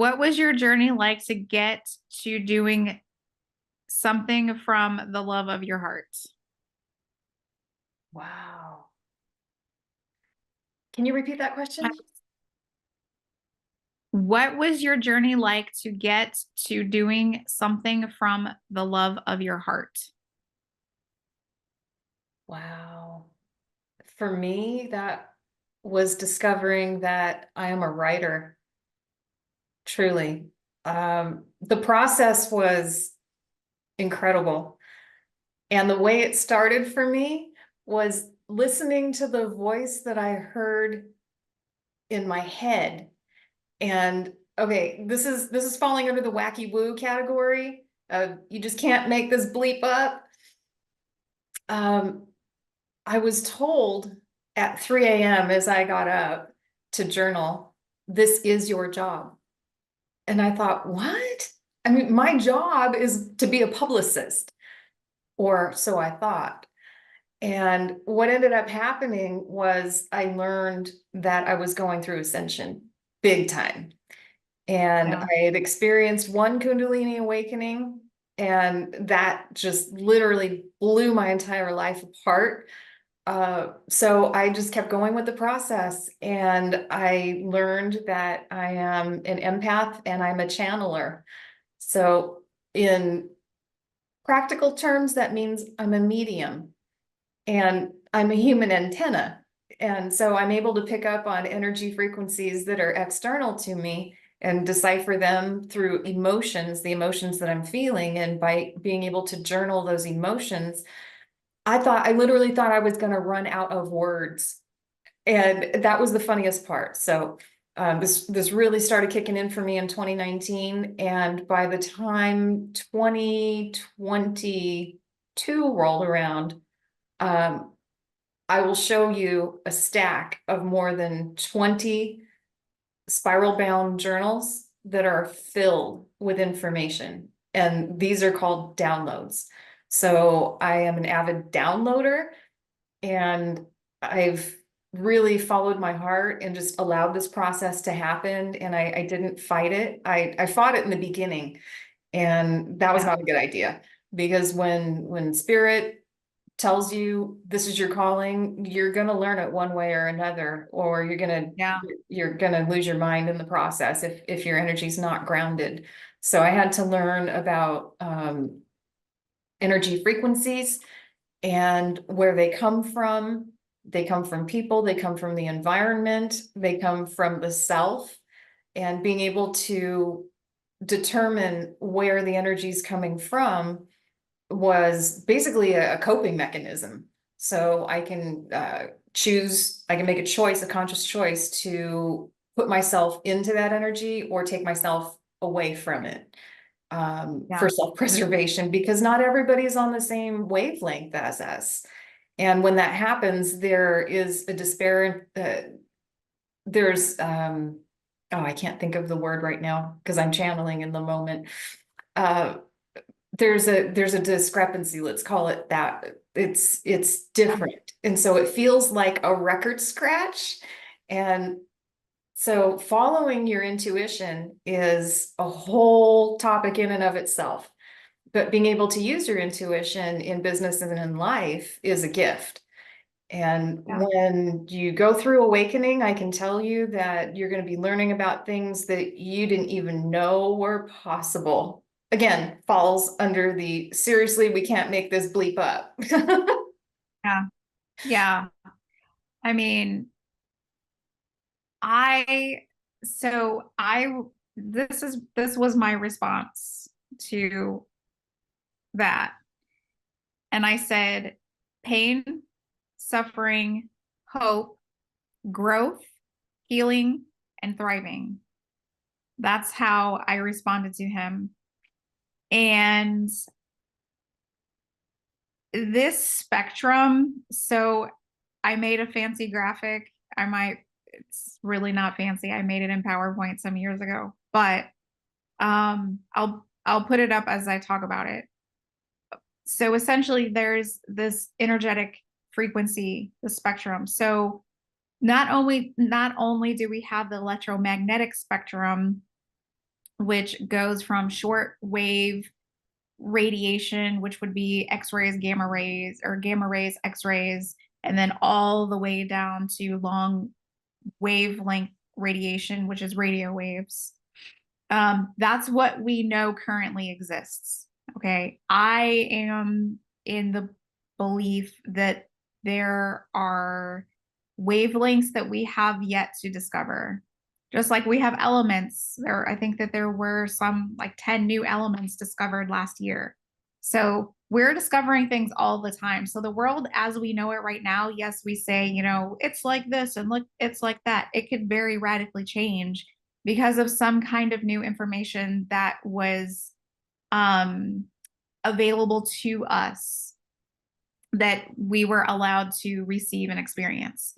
What was your journey like to get to doing something from the love of your heart? Wow. Can you repeat that question? What was your journey like to get to doing something from the love of your heart? Wow. For me, that was discovering that I am a writer, truly. The process was incredible. And the way it started for me was listening to the voice that I heard in my head. And okay, this is falling under the wacky woo category. You just can't make this bleep up. Um, I was told at 3 a.m. as I got up to journal, this is your job. And I thought, what? I mean, my job is to be a publicist, or so I thought. And what ended up happening was I learned that I was going through ascension big time. And Yeah. I had experienced one Kundalini awakening, and that just literally blew my entire life apart. So I just kept going with the process, and I learned that I am an empath and I'm a channeler. So in practical terms, that means I'm a medium and I'm a human antenna. And so I'm able to pick up on energy frequencies that are external to me and decipher them through emotions, the emotions that I'm feeling. And by being able to journal those emotions, I literally thought I was going to run out of words. And that was the funniest part. So this really started kicking in for me in 2019. And by the time 2022 rolled around, um, I will show you a stack of more than 20 spiral bound journals that are filled with information. And these are called downloads. So I am an avid downloader, and I've really followed my heart and just allowed this process to happen. And I didn't fight it. I fought it in the beginning, and that was Yeah. not a good idea, because when spirit tells you this is your calling, you're going to learn it one way or another, or Yeah. you're going to lose your mind in the process if your energy's not grounded. So I had to learn about energy frequencies and where they come from. They come from people, they come from the environment, they come from the self, and being able to determine where the energy is coming from was basically a coping mechanism. So I can I can make a choice, a conscious choice to put myself into that energy or take myself away from it, Yeah. for self-preservation, because not everybody is on the same wavelength as us. And when that happens, there is a disparate, there's, oh, I can't think of the word right now because I'm channeling in the moment. Uh, there's a discrepancy, let's call it that. It's different. And so it feels like a record scratch. And so following your intuition is a whole topic in and of itself. But being able to use your intuition in business and in life is a gift. And Yeah. when you go through awakening, I can tell you that you're going to be learning about things that you didn't even know were possible. Again, falls under the seriously, we can't make this bleep up. Yeah. Yeah. I mean, I, so I, this was my response to that. And I said, pain, suffering, hope, growth, healing, and thriving. That's how I responded to him. And this spectrum, so I made a fancy graphic. It's really not fancy. I made it in PowerPoint some years ago, but I'll put it up as I talk about it. So essentially there's this energetic frequency, the spectrum. So not only do we have the electromagnetic spectrum, which goes from short wave radiation, which would be X-rays, gamma rays, or gamma rays, X-rays, and then all the way down to long wavelength radiation, which is radio waves. That's what we know currently exists. Okay. I am in the belief that there are wavelengths that we have yet to discover. Just like we have elements, I think that there were some like 10 new elements discovered last year. So we're discovering things all the time. So the world as we know it right now, yes, we say, it's like this and look, it's like that. It could very radically change because of some kind of new information that was um, available to us that we were allowed to receive and experience.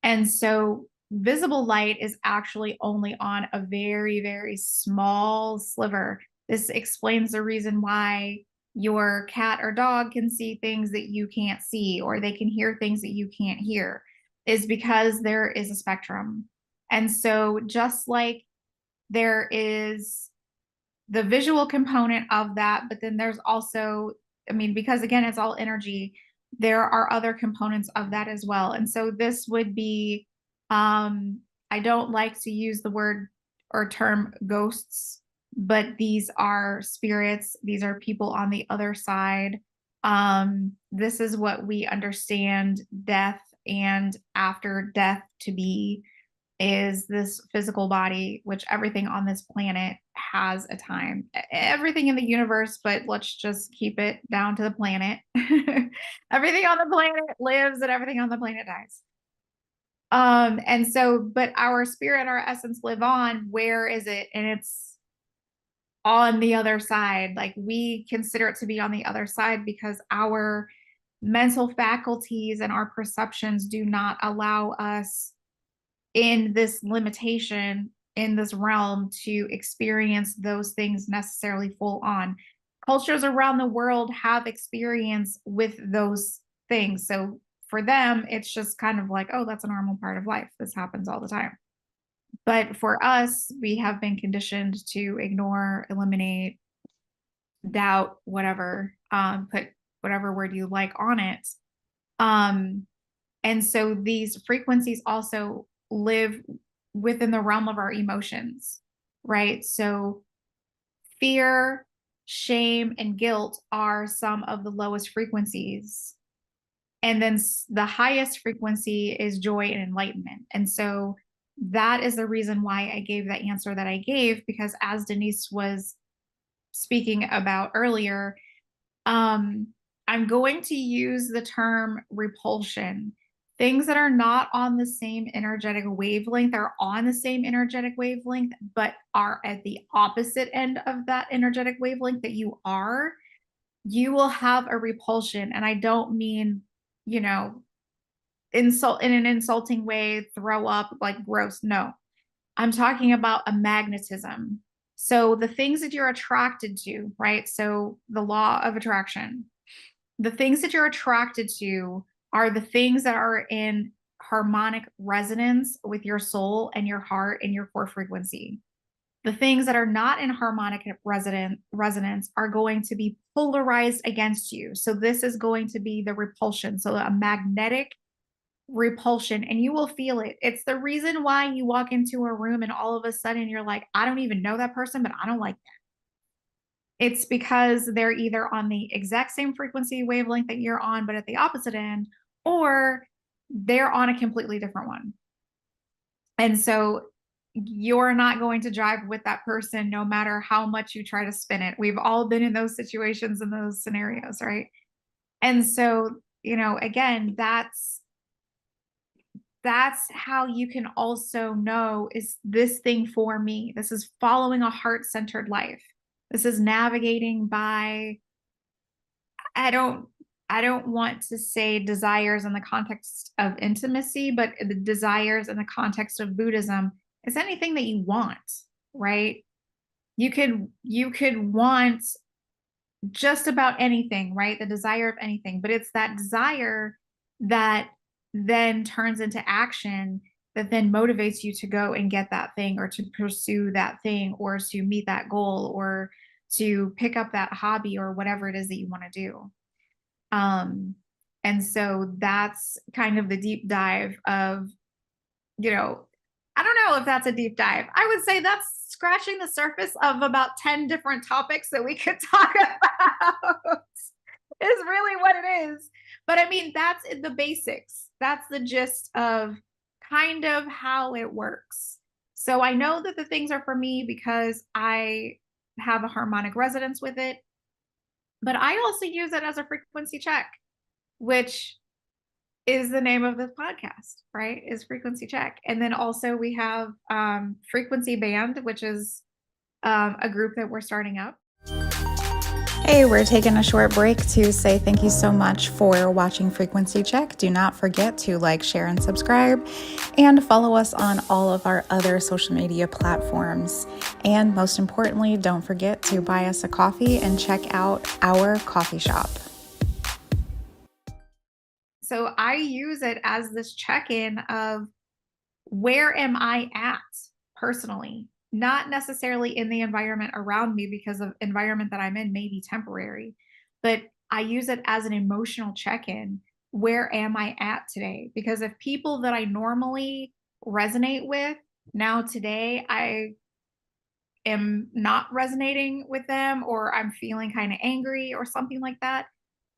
And so visible light is actually only on a very, very small sliver. This explains the reason why your cat or dog can see things that you can't see, or they can hear things that you can't hear, is because there is a spectrum. And so just like there is the visual component of that, but then there's also, I mean, because again, it's all energy, there are other components of that as well. And so this would be, I don't like to use the word or term ghosts, but these are spirits. These are people on the other side. This is what we understand death and after death to be, is this physical body, which everything on this planet has a time. Everything in the universe, but let's just keep it down to the planet. Everything on the planet lives and everything on the planet dies. And so, but our spirit, our essence live on. Where is it? And it's on the other side. Like we consider it to be on the other side because our mental faculties and our perceptions do not allow us in this limitation, in this realm, to experience those things necessarily full on. Cultures around the world have experience with those things. So for them, it's just kind of like, oh, that's a normal part of life. This happens all the time. But for us, we have been conditioned to ignore, eliminate, doubt, whatever, put whatever word you like on it. And so these frequencies also live within the realm of our emotions, right? So fear, shame, and guilt are some of the lowest frequencies. And then the highest frequency is joy and enlightenment. And so that is the reason why I gave that answer that I gave, because as Denise was speaking about earlier, I'm going to use the term repulsion. Things that are not on the same energetic wavelength are on the same energetic wavelength, but are at the opposite end of that energetic wavelength that you are, you will have a repulsion. And I don't mean, insult in an insulting way, throw up, like gross. No, I'm talking about a magnetism. So the things that you're attracted to, right? So the law of attraction, the things that you're attracted to are the things that are in harmonic resonance with your soul and your heart and your core frequency. The things that are not in harmonic resonance are going to be polarized against you. So this is going to be the repulsion. So a magnetic repulsion, and you will feel it. It's the reason why you walk into a room and all of a sudden you're like, I don't even know that person, but I don't like that. It's because they're either on the exact same frequency wavelength that you're on, but at the opposite end, or they're on a completely different one. And so you're not going to drive with that person no matter how much you try to spin it. We've all been in those situations and those scenarios, right? And so, again, that's how you can also know, is this thing for me? This is following a heart-centered life. This is navigating by, I don't want to say desires in the context of intimacy, but the desires in the context of Buddhism is anything that you want, right? You could want just about anything, right? The desire of anything, but it's that desire that then turns into action. that then motivates you to go and get that thing or to pursue that thing or to meet that goal or to pick up that hobby or whatever it is that you want to do. Um, and so that's kind of the deep dive of, you know, I don't know if that's a deep dive. I would say that's scratching the surface of about 10 different topics that we could talk about, is really what it is. But I mean, that's the basics. That's the gist of kind of how it works. So I know that the things are for me because I have a harmonic resonance with it, but I also use it as a frequency check, which is the name of this podcast, right? Is frequency check. And then also we have frequency band, which is a group that we're starting up. Hey, we're taking a short break to say thank you so much for watching Frequency Check. Do not forget to like, share, and subscribe, and follow us on all of our other social media platforms. And most importantly, don't forget to buy us a coffee and check out our coffee shop. So I use it as this check-in of where am I at personally, not necessarily in the environment around me because the environment that I'm in may be temporary, but I use it as an emotional check-in. Where am I at today? Because if people that I normally resonate with now today, I am not resonating with them or I'm feeling kind of angry or something like that,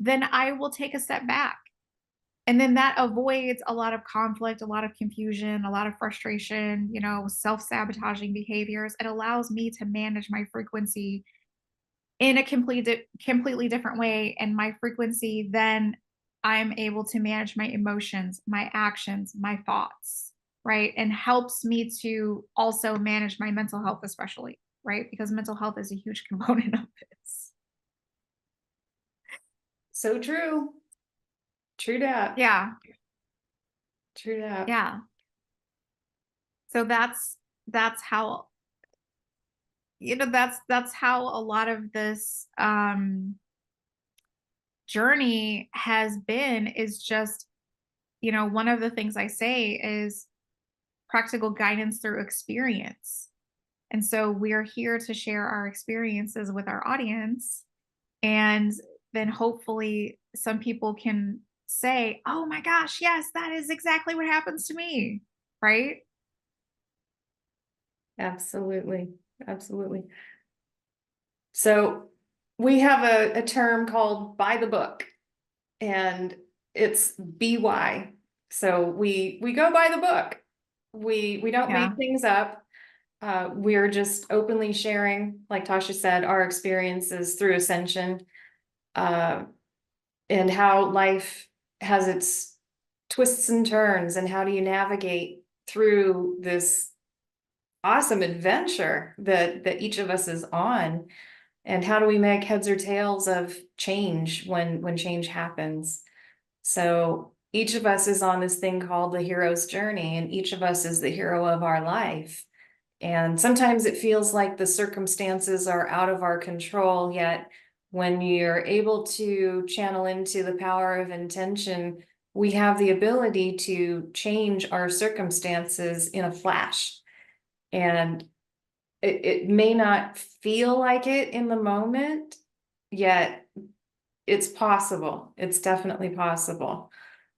then I will take a step back. And then that avoids a lot of conflict, a lot of confusion, a lot of frustration, self-sabotaging behaviors. It allows me to manage my frequency in a completely different way. And my frequency, then I'm able to manage my emotions, my actions, my thoughts, right? And helps me to also manage my mental health, especially, right? Because mental health is a huge component of this. So true. True that. Yeah. True that. Yeah. So that's how that's how a lot of this journey has been, is just, one of the things I say is practical guidance through experience. And so we're here to share our experiences with our audience, and then hopefully some people can say, oh my gosh, yes, that is exactly what happens to me, right? Absolutely. Absolutely. So we have a term called by the book, and it's BY. So we go by the book. We don't Yeah. make things up. We're just openly sharing, like Tasha said, our experiences through ascension, uh, and how life has its twists and turns, and how do you navigate through this awesome adventure that each of us is on, and how do we make heads or tails of change when change happens. So each of us is on this thing called the hero's journey, and each of us is the hero of our life. And sometimes it feels like the circumstances are out of our control, yet when you're able to channel into the power of intention, we have the ability to change our circumstances in a flash. And it may not feel like it in the moment, yet it's possible. It's definitely possible.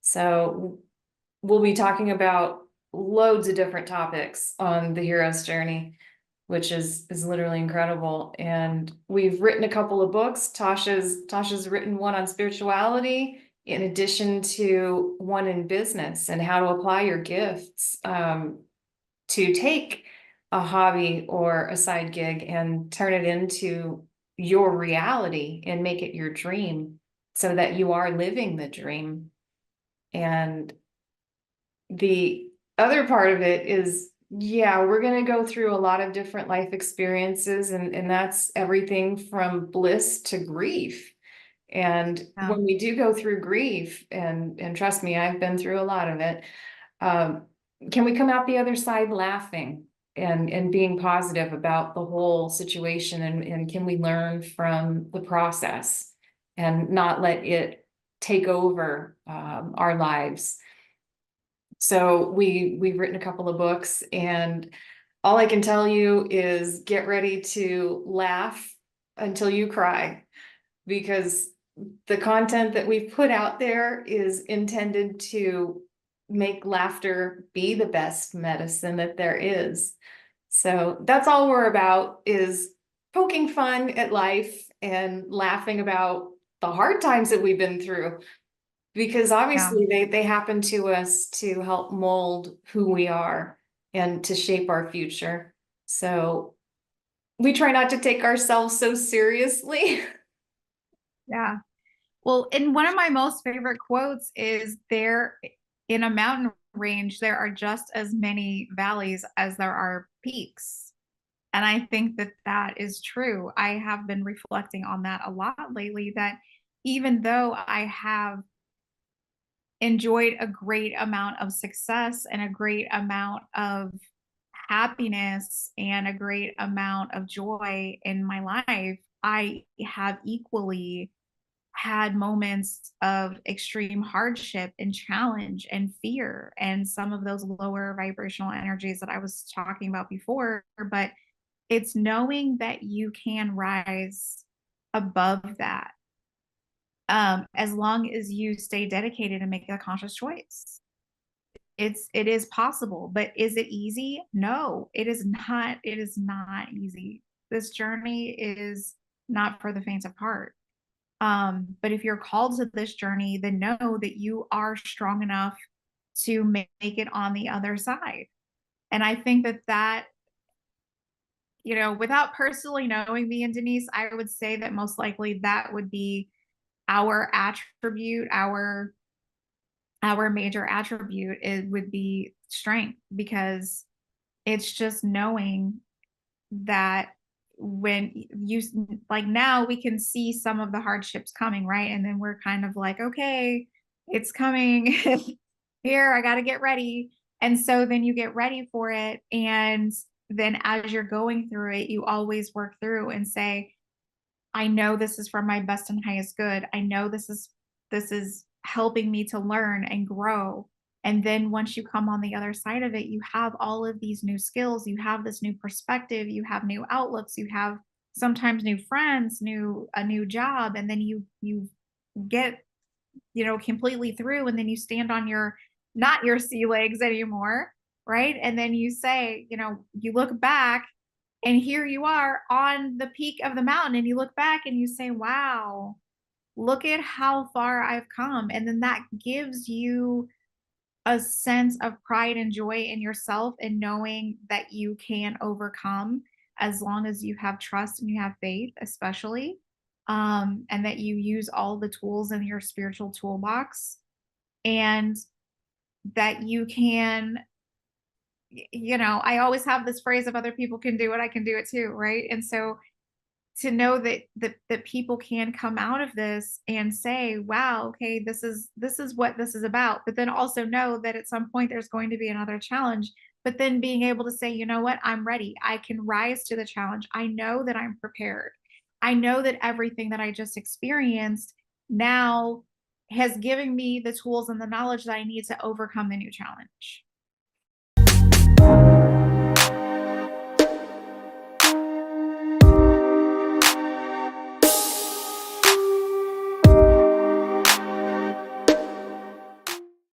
So we'll be talking about loads of different topics on the hero's journey, which is literally incredible. And we've written a couple of books. Tasha's written one on spirituality, in addition to one in business and how to apply your gifts, to take a hobby or a side gig and turn it into your reality and make it your dream, so that you are living the dream. And the other part of it is, yeah, we're going to go through a lot of different life experiences, and that's everything from bliss to grief. And Yeah. when we do go through grief, and trust me, I've been through a lot of it, um, can we come out the other side laughing and being positive about the whole situation, and can we learn from the process and not let it take over our lives? So we've written a couple of books, and all I can tell you is get ready to laugh until you cry, because the content that we've put out there is intended to make laughter be the best medicine that there is. So that's all we're about, is poking fun at life and laughing about the hard times that we've been through, because Yeah. obviously they happen to us to help mold who we are and to shape our future. So we try not to take ourselves so seriously. Yeah. Well, and one of my most favorite quotes is there in a mountain range, there are just as many valleys as there are peaks. And I think that that is true. I have been reflecting on that a lot lately, that even though I have enjoyed a great amount of success and a great amount of happiness and a great amount of joy in my life, I have equally had moments of extreme hardship and challenge and fear and some of those lower vibrational energies that I was talking about before. But it's knowing that you can rise above that, as long as you stay dedicated and make a conscious choice. It is possible, but is it easy? No, it is not. It is not easy. This journey is not for the faint of heart. But if you're called to this journey, then know that you are strong enough to make it on the other side. And I think that without personally knowing me and Denise, I would say that most likely that would be our attribute, our major attribute. It would be strength, because it's just knowing that when you, like, now we can see some of the hardships coming, right? And then we're kind of like, okay, it's coming. Here, I got to get ready. And so then you get ready for it, and then as you're going through it, you always work through and say, I know this is for my best and highest good. I know this is helping me to learn and grow. And then once you come on the other side of it, you have all of these new skills, you have this new perspective, you have new outlooks, you have sometimes new friends, a new job, and then you get, completely through, and then you stand on your, not your sea legs anymore, right? And then you say, you look back, and here you are on the peak of the mountain, and you look back and you say, wow, look at how far I've come. And then that gives you a sense of pride and joy in yourself, and knowing that you can overcome, as long as you have trust and you have faith, especially, and that you use all the tools in your spiritual toolbox, and that you can, I always have this phrase, if other people can do it, I can do it too, right? And so to know that people can come out of this and say, wow, okay, this is what this is about. But then also know that at some point there's going to be another challenge, but then being able to say, you know what, I'm ready, I can rise to the challenge, I know that I'm prepared, I know that everything that I just experienced now has given me the tools and the knowledge that I need to overcome the new challenge.